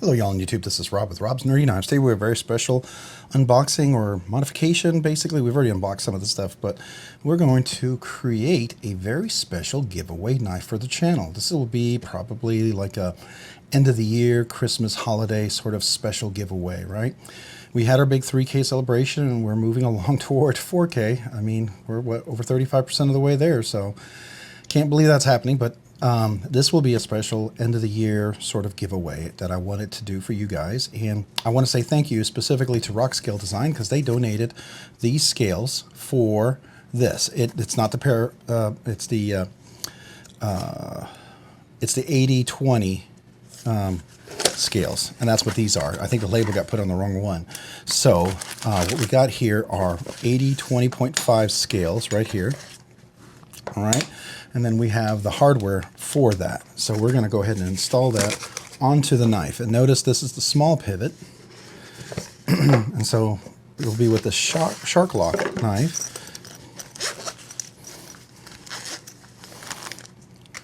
Hello y'all on YouTube, this is Rob with Rob's Nerdy Knives. Today we have a very special unboxing or modification. Basically, we've already unboxed some of the stuff, but we're going to create a very special giveaway knife for the channel. This will be probably like a end of the year, Christmas holiday sort of special giveaway, right? We had our big 3K celebration and we're moving along toward 4K. I mean, we're over 35% of the way there, so can't believe that's happening, but this will be a special end of the year sort of giveaway that I wanted to do for you guys. And I want to say thank you specifically to Rockscale Design because they donated these scales for this. It's not the pair, it's the AD20 scales, and that's what these are. I think the label got put on the wrong one. So what we got here are AD20.5 scales right here. All right, and then we have the hardware for that. So we're going to go ahead and install that onto the knife. And notice this is the small pivot. And so it'll be with the shark lock knife.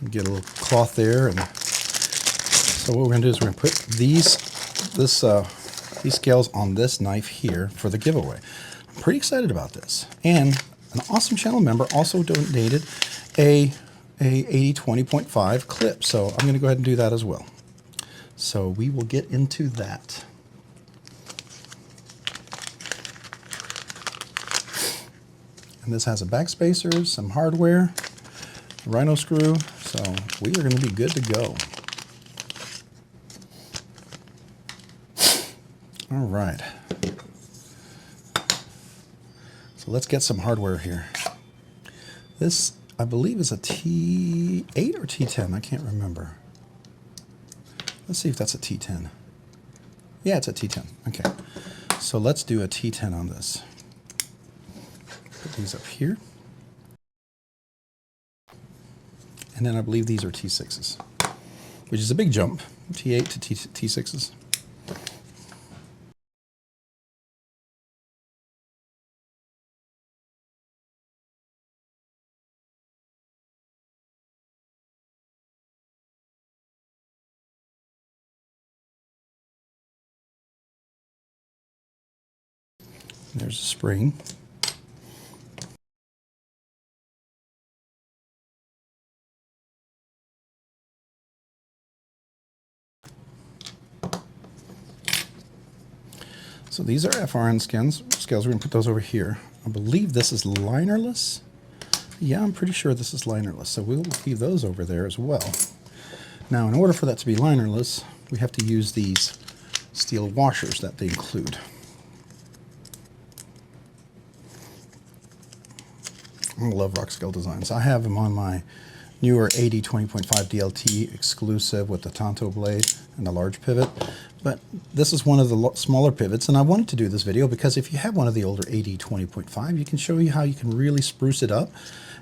Get a little cloth there. And so what we're going to do is we're going to put these scales on this knife here for the giveaway. I'm pretty excited about this. And an awesome channel member also donated a AD20.5 clip, so I'm going to go ahead and do that as well. So we will get into that. And this has a backspacer, some hardware, a rhino screw, so we are going to be good to go. All right. So let's get some hardware here. This, I believe, is a T8 or T10. I can't remember. Let's see if that's a T10. Yeah, it's a T10. Okay. So let's do a T10 on this. Put these up here. And then I believe these are T6s, which is a big jump. T8 to T6s. There's a spring. So these are FRN scales. We're going to put those over here. I believe this is linerless. Yeah, I'm pretty sure this is linerless. So we'll leave those over there as well. Now, in order for that to be linerless, we have to use these steel washers that they include. I love Rockscale Designs. I have them on my newer AD20.5 DLT exclusive with the Tanto blade and the large pivot. But this is one of the smaller pivots, and I wanted to do this video because if you have one of the older AD20.5, you can show you how you can really spruce it up,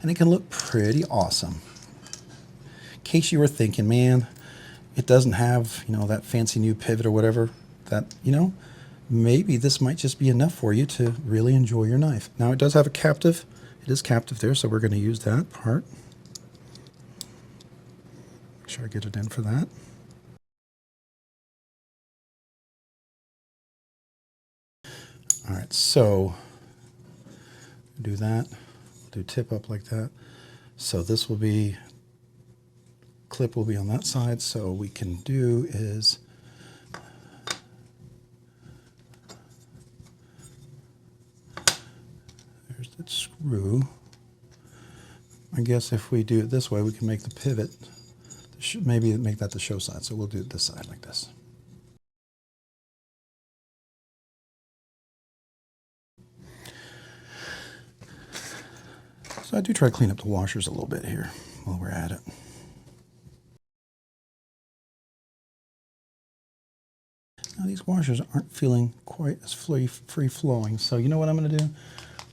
and it can look pretty awesome. In case you were thinking, man, it doesn't have, you know, that fancy new pivot or whatever, that, you know, maybe this might just be enough for you to really enjoy your knife. Now, it does have a captive. It is captive there, so we're going to use that part. Make sure I get it in for that. All right, so do that. Do tip up like that. So this will be, clip will be on that side. So what we can do is there's that screw. I guess if we do it this way, we can make the pivot, maybe make that the show side. So we'll do it this side like this. So I do try to clean up the washers a little bit here while we're at it. Now these washers aren't feeling quite as free-flowing, so you know what I'm going to do?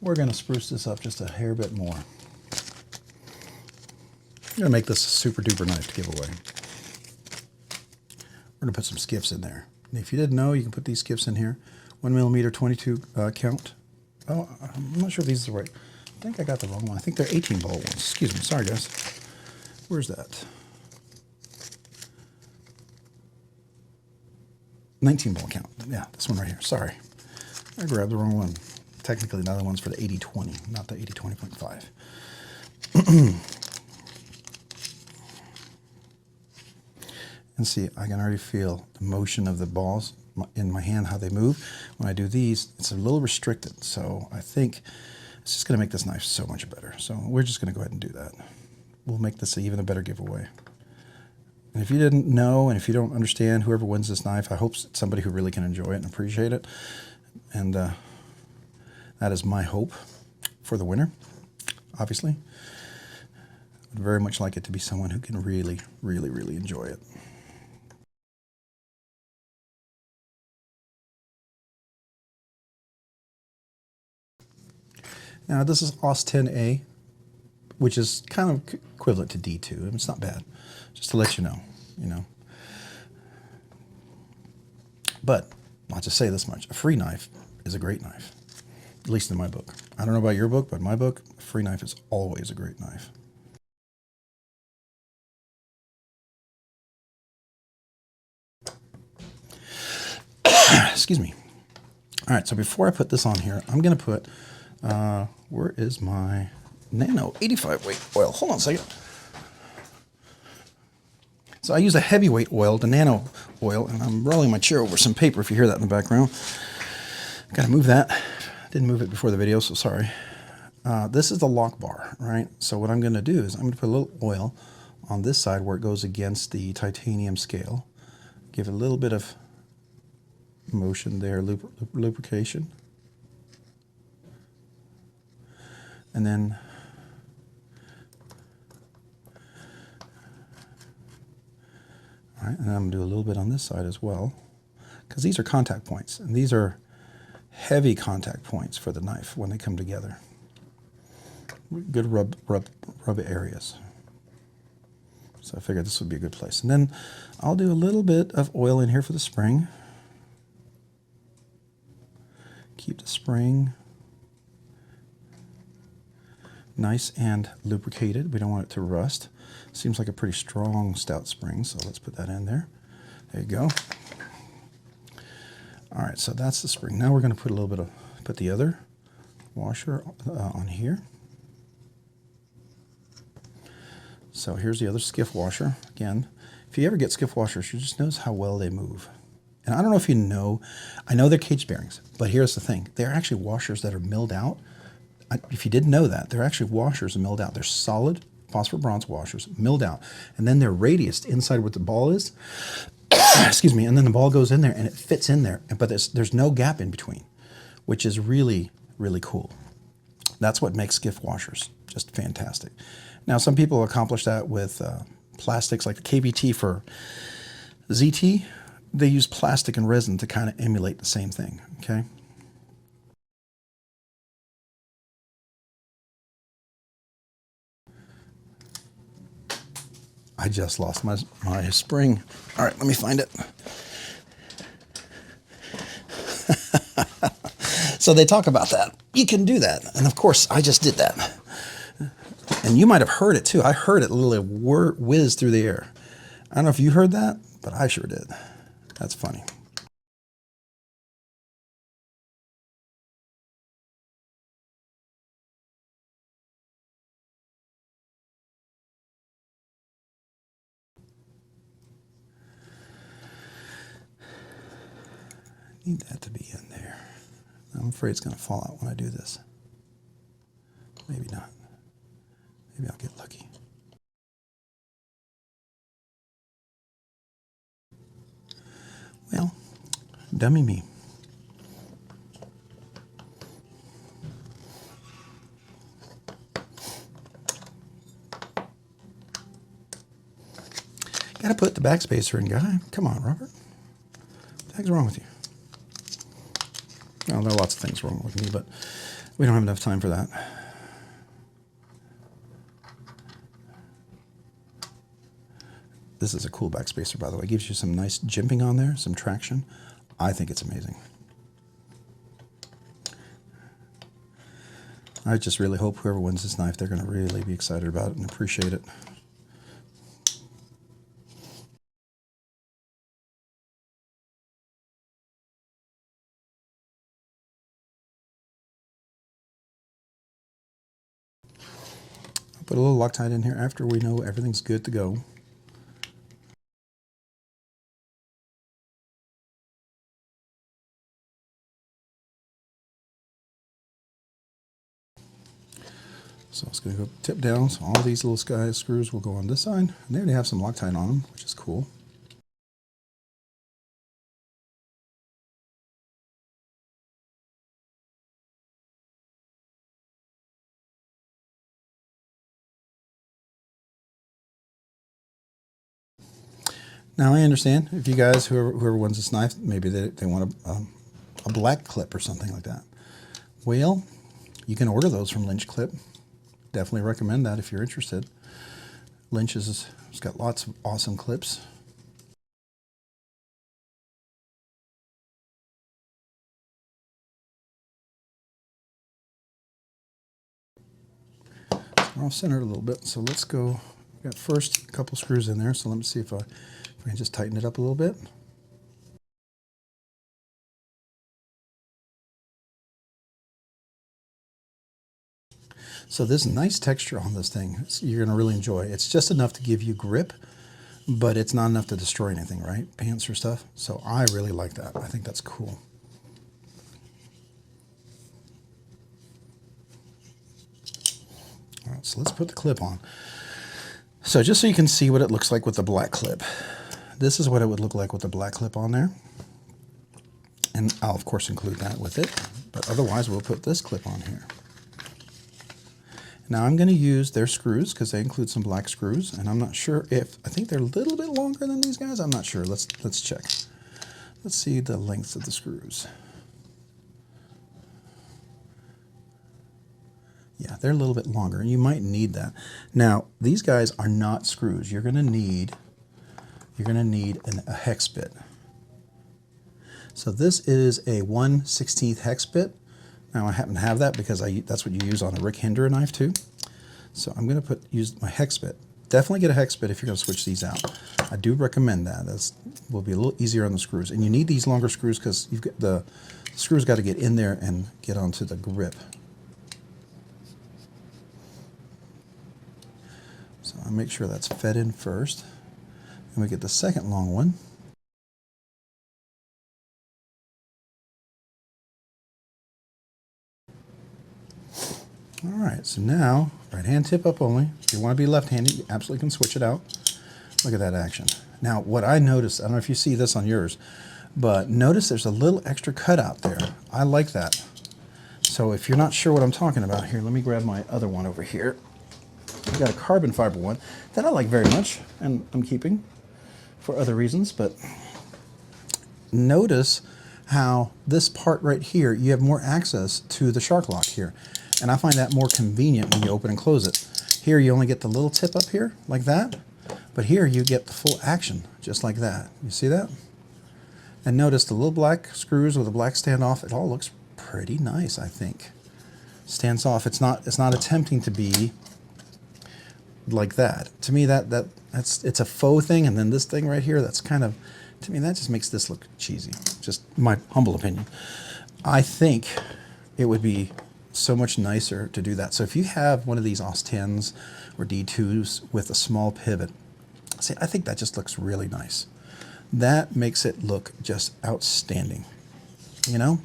We're going to spruce this up just a hair bit more. I'm going to make this a super-duper knife to give away. We're going to put some skiffs in there. And if you didn't know, you can put these skiffs in here. 1mm 22 count. Oh, I'm not sure if these are right. I think I got the wrong one. I think they're 18 ball ones. Excuse me. Sorry, guys. Where's that? 19 ball count. Yeah, this one right here. Sorry, I grabbed the wrong one. Technically, the other one's for the AD20, not the AD20.5. And see, I can already feel the motion of the balls in my hand, how they move. When I do these, it's a little restricted. So I think it's just going to make this knife so much better. So we're just going to go ahead and do that. We'll make this even a better giveaway. And if you didn't know, and if you don't understand, whoever wins this knife, I hope it's somebody who really can enjoy it and appreciate it. And that is my hope for the winner, obviously. I'd very much like it to be someone who can really, really, really enjoy it. Now this is OS 10A, which is kind of equivalent to D2. It's not bad, just to let you know, But I'll just say this much: a free knife is a great knife, at least in my book. I don't know about your book, but in my book, a free knife is always a great knife. Excuse me. All right, so before I put this on here, I'm going to put, where is my Nano 85 weight oil? Hold on a second. So I use a heavyweight oil, the Nano oil, and I'm rolling my chair over some paper if you hear that in the background. Got to move that. Didn't move it before the video, so sorry. This is the lock bar, right? So what I'm going to do is I'm going to put a little oil on this side where it goes against the titanium scale. Give it a little bit of motion there, lubrication. And then all right, and I'm going to do a little bit on this side as well, because these are contact points, and these are heavy contact points for the knife when they come together. Good rub areas. So I figured this would be a good place. And then I'll do a little bit of oil in here for the spring. Keep the spring nice and lubricated. We don't want it to rust. Seems like a pretty strong stout spring, so let's put that in there. There you go. All right, so that's the spring. Now we're going to put a little bit of, put the other washer on here. So here's the other Skiff washer. Again, if you ever get Skiff washers, you just notice how well they move. And I don't know if you know, I know they're cage bearings, but here's the thing. They're actually washers that are milled out. If you didn't know that, they're actually washers milled out. They're solid phosphor bronze washers milled out. And then they're radiused inside what the ball is. Excuse me. And then the ball goes in there and it fits in there. But there's no gap in between, which is really, really cool. That's what makes Skiff washers just fantastic. Now, some people accomplish that with plastics like the KVT for ZT. They use plastic and resin to kind of emulate the same thing, okay? I just lost my spring. All right, let me find it. So they talk about that. You can do that. And of course, I just did that. And you might have heard it too. I heard it literally whiz through the air. I don't know if you heard that, but I sure did. That's funny. I need that to be in there. I'm afraid it's going to fall out when I do this. Maybe not. Maybe I'll get lucky. Well, dummy me. Gotta put the backspacer in, guy. Come on, Robert. What the heck's wrong with you? Well, there are lots of things wrong with me, but we don't have enough time for that. This is a cool backspacer, by the way. It gives you some nice jimping on there, some traction. I think it's amazing. I just really hope whoever wins this knife, they're going to really be excited about it and appreciate it. put a little Loctite in here after we know everything's good to go. So it's going to go tip down, so all these little screws will go on this side, and they already have some Loctite on them, which is cool. Now I understand if you guys, whoever wins this knife, maybe they want a black clip or something like that. Well, you can order those from Lynch Clip. Definitely recommend that if you're interested. Lynch has got lots of awesome clips. I'll center it a little bit. So let's go. We've got first a couple screws in there. So let me see if I can just tighten it up a little bit. So this nice texture on this thing, you're going to really enjoy. It's just enough to give you grip, but it's not enough to destroy anything, right? Pants or stuff. So I really like that. I think that's cool. All right, so let's put the clip on. So just so you can see what it looks like with the black clip. This is what it would look like with the black clip on there. And I'll of course include that with it, but otherwise we'll put this clip on here. Now I'm going to use their screws because they include some black screws, and I'm not sure if, I think they're a little bit longer than these guys. I'm not sure. Let's check. Let's see the lengths of the screws. Yeah, they're a little bit longer, and you might need that. Now, these guys are not screws. You're going to need a hex bit. So this is a 1/16 hex bit. Now I happen to have that because that's what you use on a Rick Hinder knife too. So I'm going to use my hex bit. Definitely get a hex bit if you're going to switch these out. I do recommend that. That will be a little easier on the screws. And you need these longer screws because you've got the screws got to get in there and get onto the grip. So I make sure that's fed in first. And we get the second long one. All right, so now, right hand tip up only. If you want to be left-handed, you absolutely can switch it out. Look at that action. Now, what I noticed, I don't know if you see this on yours, but notice there's a little extra cutout there. I like that. So if you're not sure what I'm talking about, here, let me grab my other one over here. I've got a carbon fiber one that I like very much, and I'm keeping for other reasons, but notice how this part right here, you have more access to the shark lock here. And I find that more convenient when you open and close it. Here you only get the little tip up here, like that. But here you get the full action, just like that. You see that? And notice the little black screws with a black standoff. It all looks pretty nice, I think. Stands off. It's not attempting to be like that. To me, it's a faux thing, and then this thing right here, that's kind of, to me, that just makes this look cheesy. Just my humble opinion. I think it would be so much nicer to do that. So if you have one of these OS 10s or D2s with a small pivot, see, I think that just looks really nice. That makes it look just outstanding, you know?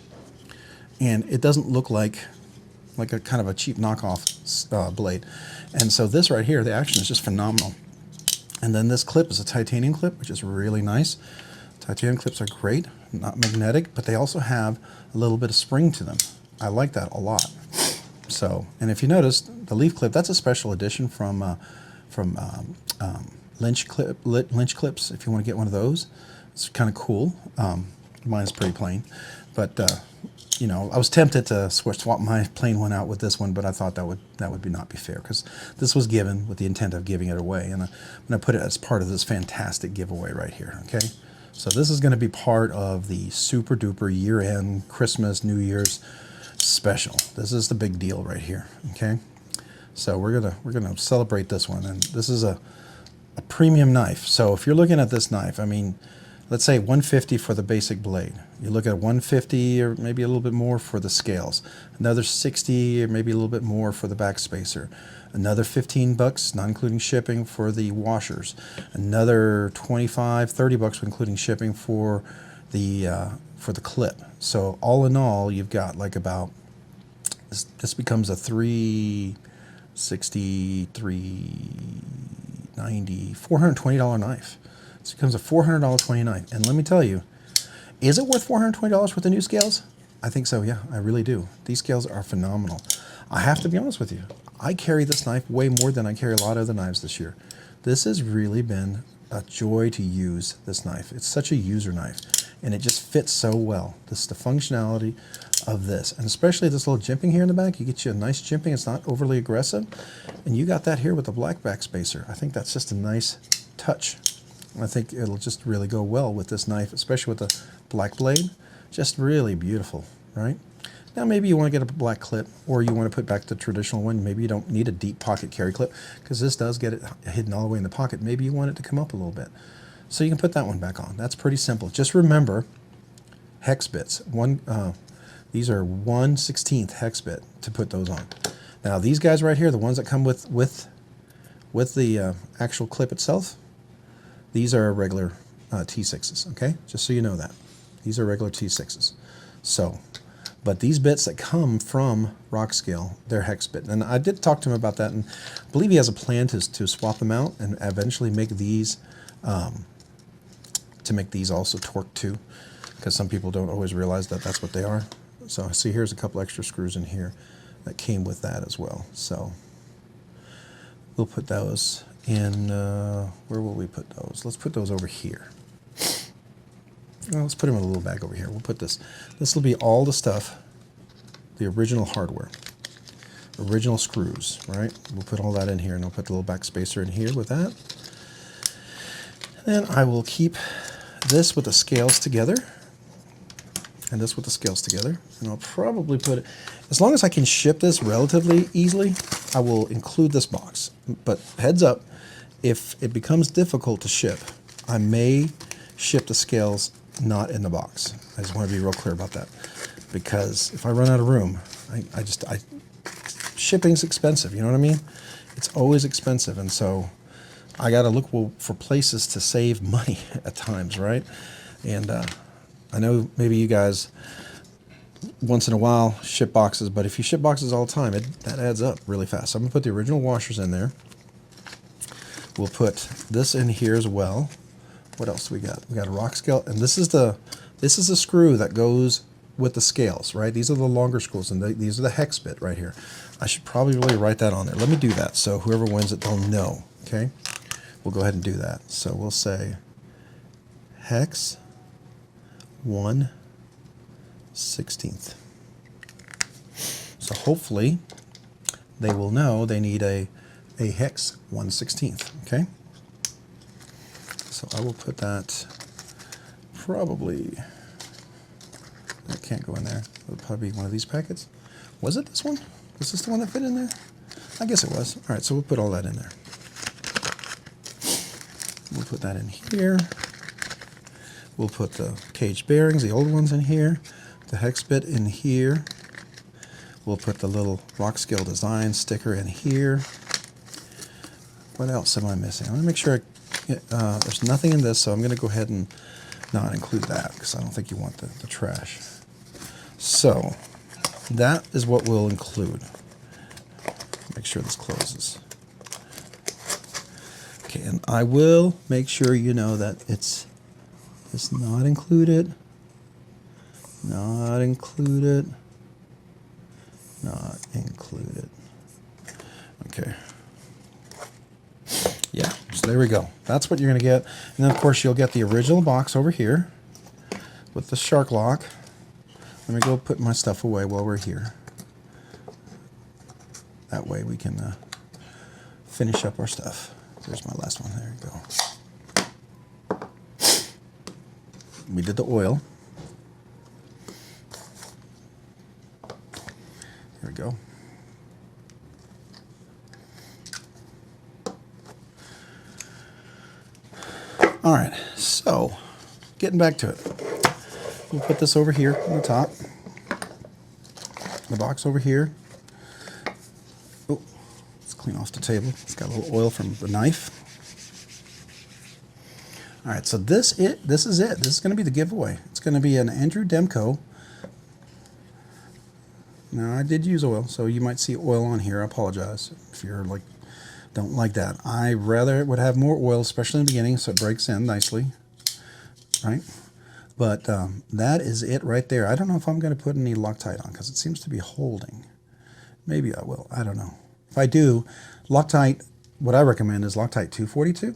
And it doesn't look like a kind of a cheap knockoff blade. And so this right here, the action is just phenomenal. And then this clip is a titanium clip, which is really nice. Titanium clips are great, not magnetic, but they also have a little bit of spring to them. I like that a lot. So, and if you notice, the leaf clip, that's a special edition from Lynch Clips, if you want to get one of those. It's kind of cool. Mine is pretty plain. But, you know, I was tempted to swap my plain one out with this one, but I thought that would not be fair, because this was given with the intent of giving it away. And I'm going to put it as part of this fantastic giveaway right here, okay? So this is going to be part of the super duper year-end Christmas, New Year's special. This is the big deal right here, okay? So we're gonna celebrate this one, and this is a premium knife. So if you're looking at this knife, I mean, let's say 150 for the basic blade. You look at 150 or maybe a little bit more for the scales. Another 60 or maybe a little bit more for the backspacer. Another 15 bucks, not including shipping, for the washers. Another 25, 30 bucks including shipping for the clip. So all in all, you've got like about, this becomes a 360, 390, $420 knife. This becomes a $400.20 knife. And let me tell you, is it worth $420 with the new scales? I think so, yeah, I really do. These scales are phenomenal. I have to be honest with you. I carry this knife way more than I carry a lot of other knives this year. This has really been a joy to use, this knife. It's such a user knife, and it just fits so well. This is the functionality of this, and especially this little jimping here in the back. You get you a nice jimping. It's not overly aggressive, and you got that here with the black backspacer. I think that's just a nice touch. I think it'll just really go well with this knife, especially with the black blade. Just really beautiful, right? Now maybe you want to get a black clip, or you want to put back the traditional one. Maybe you don't need a deep pocket carry clip, because this does get it hidden all the way in the pocket. Maybe you want it to come up a little bit. So you can put that one back on. That's pretty simple. Just remember hex bits. These are 1/16 hex bit to put those on. Now these guys right here, the ones that come with the actual clip itself, these are regular T6s, okay? Just so you know that. These are regular T6s. So, but these bits that come from Rockscale, they're hex bit. And I did talk to him about that, and I believe he has a plan to swap them out and eventually make these, to make these also torque too, because some people don't always realize that that's what they are. So see, here's a couple extra screws in here that came with that as well. So we'll put those in, where will we put those? Let's put those over here. Well, let's put them in a little bag over here. We'll put this. This will be all the stuff, the original hardware, original screws, right? We'll put all that in here, and I'll put the little backspacer in here with that. And I will keep this with the scales together, and this with the scales together, and I'll probably put it, as long as I can ship this relatively easily, I will include this box. But heads up, if it becomes difficult to ship, I may ship the scales not in the box. I just want to be real clear about that, because if I run out of room, shipping's expensive, you know what I mean? It's always expensive, and so I got to look for places to save money at times, right? And I know maybe you guys once in a while ship boxes, but if you ship boxes all the time, that adds up really fast. So I'm gonna put the original washers in there. We'll put this in here as well. What else do we got? We got a Rockscale, and this is the screw that goes with the scales, right? These are the longer screws, and these are the hex bit right here. I should probably really write that on there. Let me do that, so whoever wins it, they'll know, okay? We'll go ahead and do that. So we'll say hex 1/16. So hopefully they will know they need a hex 1/16, okay? So I will put that probably, that can't go in there. It'll probably be one of these packets. Was it this one? Was this the one that fit in there? I guess it was. All right, so we'll put all that in there. We'll put that in here. We'll put the cage bearings, the old ones, in here. The hex bit in here. We'll put the little Rockscale Design sticker in here. What else am I missing? I'm going to make sure there's nothing in this, so I'm going to go ahead and not include that, because I don't think you want the trash. So that is what we'll include. Make sure this closes. Okay, and I will make sure you know that it's not included, not included, not included. Okay. Yeah, so there we go. That's what you're going to get. And then, of course, you'll get the original box over here with the shark lock. Let me go put my stuff away while we're here. That way we can finish up our stuff. There's my last one. There you go. We did the oil. Here we go. All right, so getting back to it. We'll put this over here on the top. The box over here. Oh, let's clean off the table. It's got a little oil from the knife. All right, so this is it. This is going to be the giveaway. It's going to be an Andrew Demko. Now, I did use oil, so you might see oil on here. I apologize if you're like, don't like that. I rather would have more oil, especially in the beginning, so it breaks in nicely, right? But that is it right there. I don't know if I'm going to put any Loctite on because it seems to be holding. Maybe I will. I don't know. If I do, Loctite, what I recommend is Loctite 242.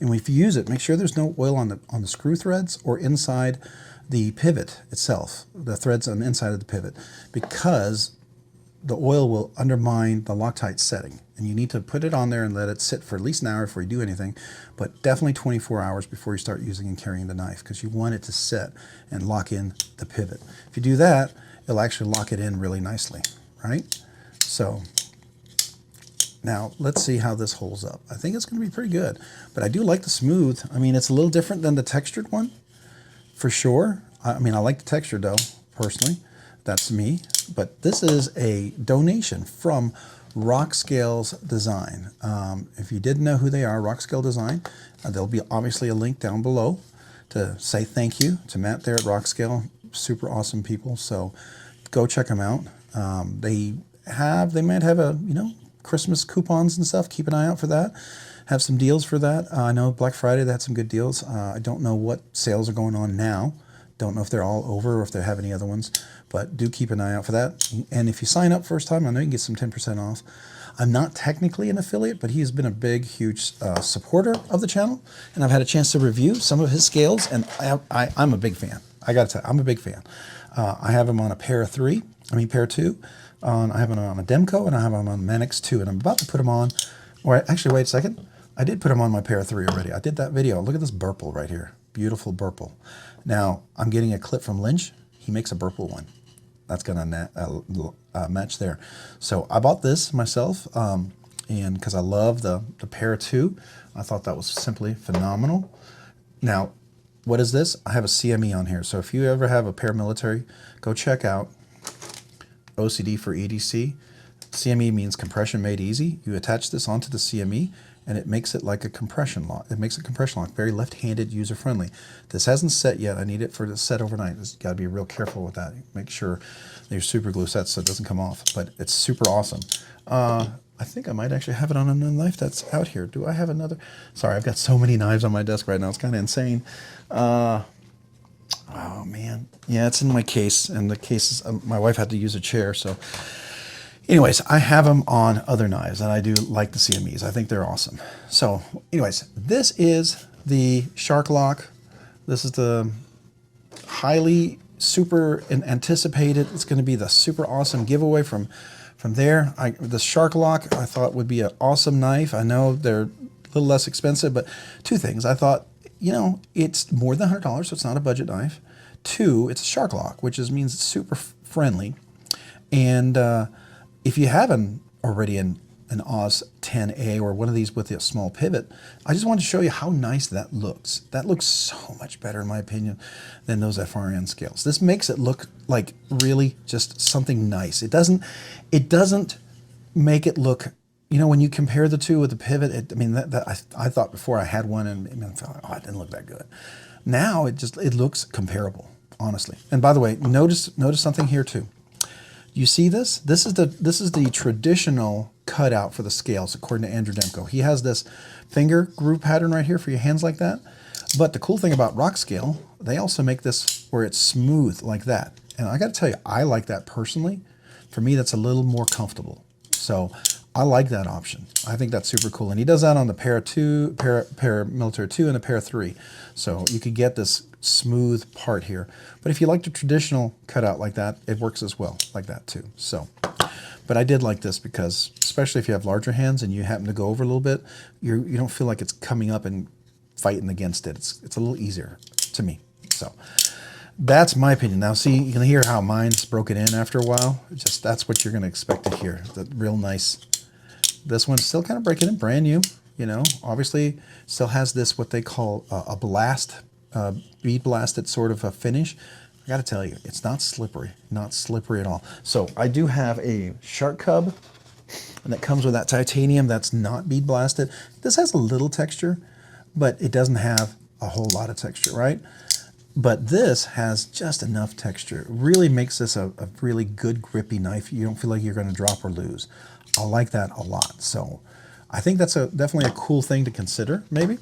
And if you use it, make sure there's no oil on the screw threads or inside the pivot itself, the threads on the inside of the pivot, because the oil will undermine the Loctite setting. And you need to put it on there and let it sit for at least an hour before you do anything, but definitely 24 hours before you start using and carrying the knife, because you want it to set and lock in the pivot. If you do that, it'll actually lock it in really nicely, right? So now let's see how this holds up. I think it's going to be pretty good, but I do like the smooth. I mean, it's a little different than the textured one, for sure. I mean, I like the texture though, personally. That's me. But this is a donation from Rockscale's Design. If you didn't know who they are, Rockscale Design, there'll be obviously a link down below to say thank you to Matt there at Rockscale. Super awesome people. So go check them out. They might have a, Christmas coupons and stuff. Keep an eye out for that. Have some deals for that. I know Black Friday they had some good deals. I don't know what sales are going on now. Don't know if they're all over or if they have any other ones, but do keep an eye out for that. And if you sign up first time, I know you can get some 10% off. I'm not technically an affiliate, but he's been a big, huge supporter of the channel, and I've had a chance to review some of his scales, and I'm a big fan. I gotta tell you, I'm a big fan. I have him on a pair 2. I have him on a Demko, and I have him on Manix 2, and I'm about to put him on, or actually, wait a second. I did put him on my pair 3 already. I did that video. Look at this Burple right here. Beautiful Burple. Now, I'm getting a clip from Lynch. He makes a Burple one. That's going to match there. So I bought this myself, and because I love the pair 2, I thought that was simply phenomenal. Now, what is this? I have a CME on here. So if you ever have a paramilitary, go check out OCD for EDC. CME means compression made easy. You attach this onto the CME, and it makes it like a compression lock. It makes a compression lock, very left-handed, user-friendly. This hasn't set yet. I need it for to set overnight. You got to be real careful with that. Make sure your super glue sets so it doesn't come off. But it's super awesome. I think I might actually have it on another knife that's out here. Do I have another? Sorry, I've got so many knives on my desk right now. It's kind of insane. Oh man, yeah, it's in my case, and the case is my wife had to use a chair, so. Anyways, I have them on other knives, and I do like the CMEs. I think they're awesome. So, anyways, this is the Shark Lock. This is the highly super anticipated. It's going to be the super awesome giveaway from there. The Shark Lock I thought would be an awesome knife. I know they're a little less expensive, but two things. I thought, it's more than $100, so it's not a budget knife. 2, it's a Shark Lock, which means it's super friendly. And if you have already an Oz 10A or one of these with a small pivot, I just wanted to show you how nice that looks. That looks so much better, in my opinion, than those FRN scales. This makes it look like really just something nice. It doesn't make it look, when you compare the two with the pivot, I thought before I had one and I thought, oh, it didn't look that good. Now it looks comparable, honestly. And by the way, notice something here too. You see this? This is the traditional cutout for the scales, according to Andrew Demko. He has this finger groove pattern right here for your hands like that. But the cool thing about Rockscale, they also make this where it's smooth like that. And I got to tell you, I like that personally. For me, that's a little more comfortable. So I like that option. I think that's super cool. And he does that on the paramilitary 2 and the pair 3. So you could get this smooth part here. But if you like the traditional cutout like that, it works as well like that too. So, but I did like this because, especially if you have larger hands and you happen to go over a little bit, you don't feel like it's coming up and fighting against it. It's a little easier to me. So that's my opinion. Now see, you can hear how mine's broken in after a while. That's what you're going to expect to hear. The real nice. This one's still kind of breaking in, brand new. Obviously still has this what they call a blast bead blasted sort of a finish. I got to tell you, it's not slippery at all. So I do have a shark cub, and that comes with that titanium that's not bead blasted. This has a little texture, but it doesn't have a whole lot of texture, right? But this has just enough texture. It really makes this a really good grippy knife. You don't feel like you're going to drop or lose. I like that a lot. So I think that's definitely a cool thing to consider, maybe.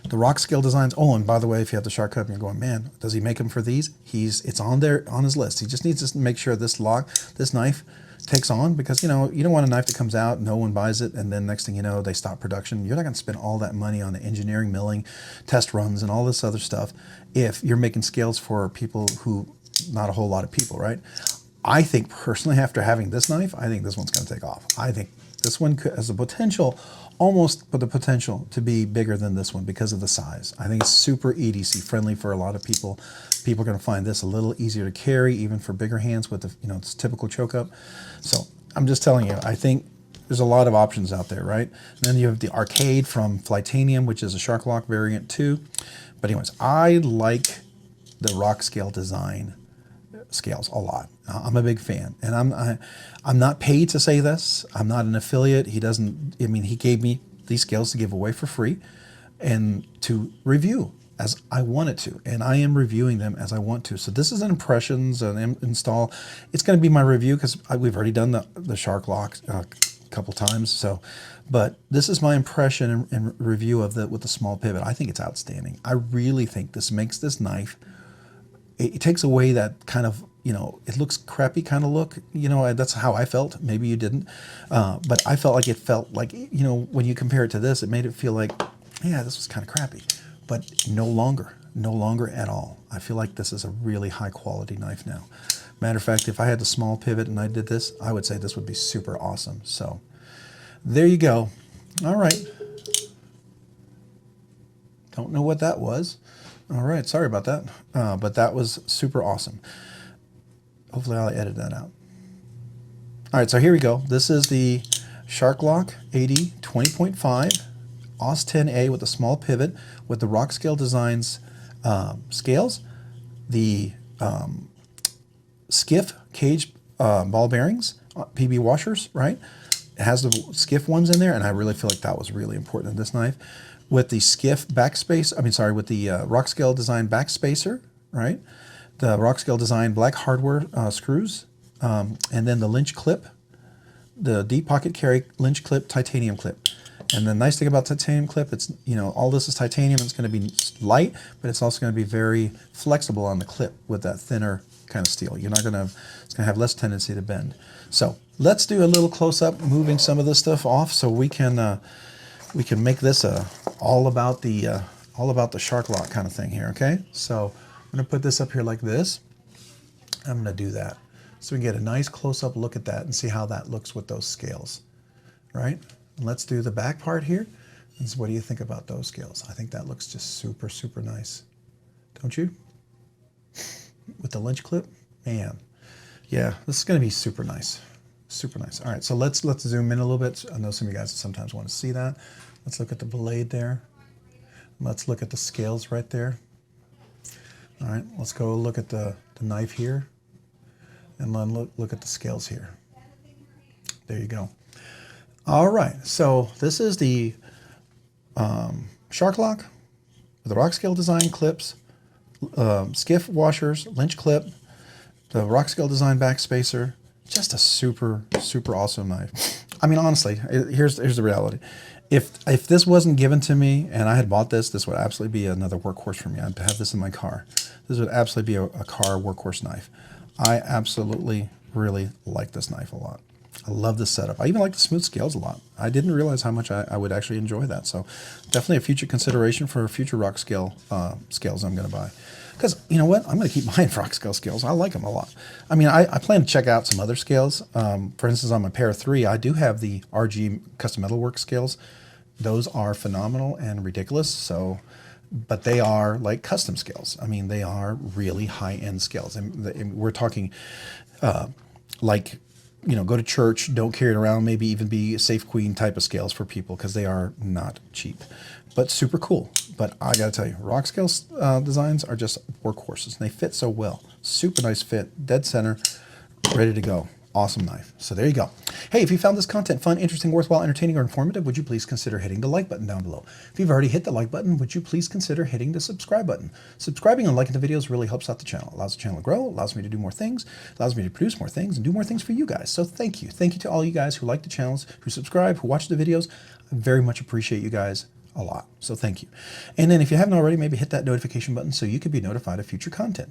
The Rockscale Designs. Oh, and by the way, if you have the Shark Cup and you're going, man, does he make them for these? It's on there on his list. He just needs to make sure this knife takes on, because you don't want a knife that comes out, no one buys it, and then next thing you know, they stop production. You're not going to spend all that money on the engineering, milling, test runs, and all this other stuff if you're making scales for people who, not a whole lot of people, right? I think personally, after having this knife, I think this one's going to take off. I think this one has the potential, almost the potential to be bigger than this one because of the size. I think it's super EDC friendly for a lot of people. People are going to find this a little easier to carry, even for bigger hands with the it's typical choke up. So I'm just telling you, I think there's a lot of options out there, right? And then you have the Arcade from Titanium, which is a Shark Lock variant too. But anyways, I like the Rockscale Design scales a lot. I'm a big fan, and I'm not paid to say this. I'm not an affiliate. He gave me these scales to give away for free and to review as I wanted to, and I am reviewing them as I want to. So this is an impressions and install. It's going to be my review because we've already done the Shark Lock a couple times. So, but this is my impression and review of with the small pivot. I think it's outstanding. I really think this makes this knife. It takes away that kind of, it looks crappy kind of look. That's how I felt. Maybe you didn't. But I felt like, when you compare it to this, it made it feel like, yeah, this was kind of crappy. But no longer at all. I feel like this is a really high quality knife now. Matter of fact, if I had the small pivot and I did this, I would say this would be super awesome. So there you go. All right. Don't know what that was. All right, sorry about that. But that was super awesome. Hopefully I'll edit that out. All right, so here we go. This is the Shark Lock AD20.5 AUS 10A with a small pivot with the Rockscale Designs scales, the Skiff cage ball bearings, PB washers, right? It has the Skiff ones in there, and I really feel like that was really important in this knife. With the Skiff backspace, with the Rockscale Design Backspacer, right? The Rockscale Design black hardware screws, and then the Lynch Clip, the deep pocket carry Lynch Clip titanium clip. And the nice thing about titanium clip, it's, all this is titanium. It's going to be light, but it's also going to be very flexible on the clip with that thinner kind of steel. It's going to have less tendency to bend. So let's do a little close up, moving some of this stuff off so we can make this all about the Shark Lock kind of thing here, okay? So I'm going to put this up here like this. I'm going to do that so we can get a nice close-up look at that and see how that looks with those scales, right? And let's do the back part here. And so what do you think about those scales? I think that looks just super, super nice. Don't you? With the Lynch Clip? Man. Yeah, this is going to be super nice. Super nice. All right, so let's zoom in a little bit. I know some of you guys sometimes want to see that. Let's look at the blade there. Let's look at the scales right there. All right, let's go look at the knife here. And then look at the scales here. There you go. All right, so this is the Shark Lock, the Rockscale Design clips, Skiff washers, Lynch Clip, the Rockscale Design Backspacer. Just a super, super awesome knife. I mean, honestly, here's the reality. If this wasn't given to me and I had bought this would absolutely be another workhorse for me. I'd have this in my car. This would absolutely be a car workhorse knife. I absolutely really like this knife a lot. I love this setup. I even like the smooth scales a lot. I didn't realize how much I would actually enjoy that. So definitely a future consideration for future Rockscale scales I'm going to buy. Because you know what? I'm going to keep buying Rockscale scales. I like them a lot. I mean, I plan to check out some other scales. For instance, on my Pair 3, I do have the RG Custom Metalwork scales. Those are phenomenal and ridiculous. So, but they are like custom scales. I mean, they are really high-end scales. And we're talking go to church, don't carry it around, maybe even be Safe Queen type of scales for people because they are not cheap, but super cool. But I gotta tell you, Rockscale designs are just workhorses, and they fit so well. Super nice fit, dead center, ready to go. Awesome knife. So there you go. Hey, if you found this content fun, interesting, worthwhile, entertaining, or informative, would you please consider hitting the like button down below? If you've already hit the like button, would you please consider hitting the subscribe button? Subscribing and liking the videos really helps out the channel. Allows the channel to grow, allows me to do more things, allows me to produce more things, and do more things for you guys. So thank you. Thank you to all you guys who like the channels, who subscribe, who watch the videos. I very much appreciate you guys a lot. So thank you. And then if you haven't already, maybe hit that notification button so you can be notified of future content.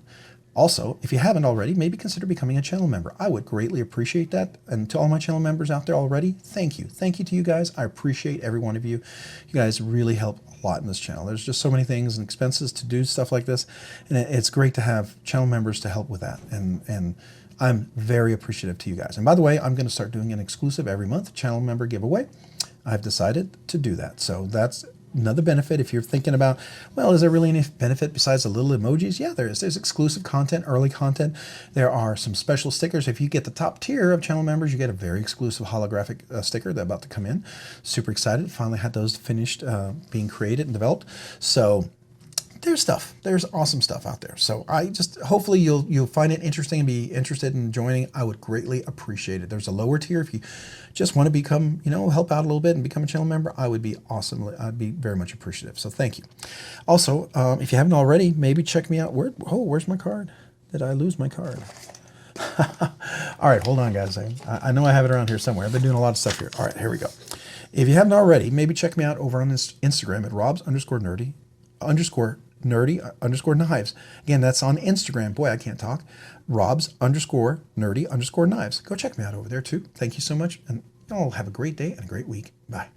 Also, if you haven't already, maybe consider becoming a channel member. I would greatly appreciate that. And to all my channel members out there already, thank you. Thank you to you guys. I appreciate every one of you. You guys really help a lot in this channel. There's just so many things and expenses to do stuff like this. And it's great to have channel members to help with that. And I'm very appreciative to you guys. And by the way, I'm going to start doing an exclusive every month channel member giveaway. I've decided to do that. So that's another benefit. If you're thinking about, well, is there really any benefit besides the little emojis? Yeah, there is. There's exclusive content, early content. There are some special stickers. If you get the top tier of channel members, you get a very exclusive holographic sticker that's about to come in. Super excited. Finally had those finished being created and developed. So there's stuff. There's awesome stuff out there. So I just, hopefully you'll find it interesting and be interested in joining. I would greatly appreciate it. There's a lower tier if you just want to become, help out a little bit and become a channel member. I would be awesome. I'd be very much appreciative. So thank you. Also, if you haven't already, maybe check me out. Where's my card? Did I lose my card? All right, hold on, guys. I know I have it around here somewhere. I've been doing a lot of stuff here. All right, here we go. If you haven't already, maybe check me out over on this Instagram at Robs_nerdy_knives. Again, that's on Instagram. Boy, I can't talk. Robs_nerdy_knives. Go check me out over there too. Thank you so much, and y'all have a great day and a great week. Bye.